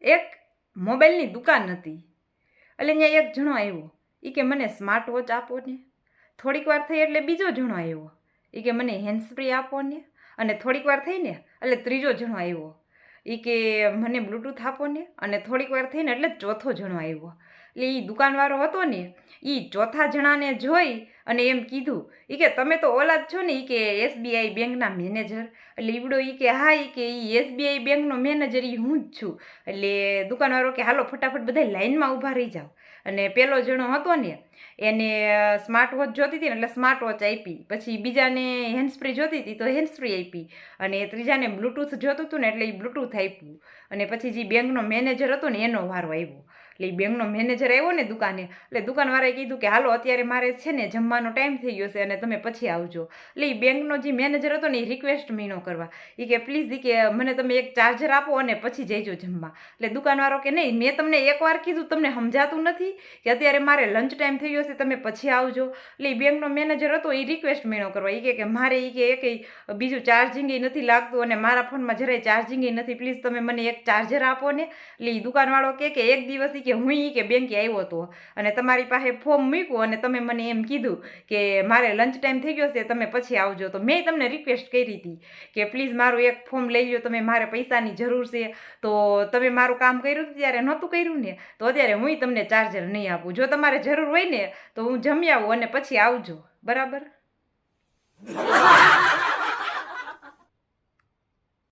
એક મોબાઈલની દુકાન હતી. એટલે અહીંયા એક જણો આવ્યો. એ કે મને સ્માર્ટ વોચ આપો ને. થોડીક વાર થઈ એટલે બીજો જણો આવ્યો. એ કે મને હેન્ડ ફ્રી આપો ને. અને થોડીક વાર થઈને એટલે ત્રીજો જણો આવ્યો. એ કે મને બ્લૂટૂથ આપો ને. અને થોડીક વાર થઈને એટલે ચોથો જણો આવ્યો. એટલે એ દુકાનવાળો હતો ને એ ચોથા જણાને જોઈ અને એમ કીધું, એ કે તમે તો ઓલા જ છો ને. એ કે SBI બેંકના મેનેજર. એટલે ઈવડો એ કે હા, એ કે SBI બેંકનો મેનેજર એ હું જ છું. એટલે દુકાનવાળો કે હાલો ફટાફટ બધા લાઈનમાં ઊભા રહી જાઓ. અને પેલો જણો હતો ને એને સ્માર્ટ વોચ જોતી હતી ને એટલે સ્માર્ટ વોચ આપી. પછી બીજાને હેન્ડ્સ ફ્રી જોતી હતી તો હેન્ડ્સ ફ્રી આપી. અને ત્રીજાને બ્લૂટૂથ જોતું હતું ને એટલે એ બ્લૂટૂથ આપ્યું. અને પછી જે બેંકનો મેનેજર હતો ને એનો વારો આવ્યો. એટલે એ બેંકનો મેનેજર આવ્યો ને દુકાને. એટલે દુકાનવાળાએ કીધું કે હાલો અત્યારે મારે છે ને જમવાનો ટાઈમ થઈ ગયો છે અને તમે પછી આવજો. એટલે એ બેંકનો જે મેનેજર હતો ને એ રિક્વેસ્ટ મીનો કરવા. એ કે પ્લીઝ, એ કે મને તમે એક ચાર્જર આપો અને પછી જઈજો જમવા. એટલે દુકાનવાળો કે નહીં, મેં તમને એકવાર કીધું, તમને સમજાતું નથી કે અત્યારે મારે લંચ ટાઈમ થઈ ગયો છે, તમે પછી આવજો. એટલે એ બેંકનો મેનેજર હતો એ રિક્વેસ્ટ મીનો કરવા. એ કે મારે એ કે એક બીજું ચાર્જિંગ નથી લાગતું અને મારા ફોનમાં જરાય ચાર્જિંગ નથી, પ્લીઝ તમે મને એક ચાર્જર આપો ને. એટલે એ દુકાનવાળો કે એક દિવસ કે હું કે બેંકે આવ્યો હતો અને તમારી પાસે ફોર્મ મૂક્યું અને તમે મને એમ કીધું કે મારે લંચ ટાઈમ થઈ ગયો છે, તમે પછી આવજો. તો મેં તમને રિક્વેસ્ટ કરી હતી કે પ્લીઝ મારું એક ફોર્મ લઈ લો તમે, મારે પૈસાની જરૂર છે. તો તમે મારું કામ કર્યું હતું ત્યારે નહોતું કર્યું ને, તો અત્યારે હું તમને ચાર્જર નહીં આપું. જો તમારે જરૂર હોય ને તો હું જમી આવું અને પછી આવજો, બરાબર.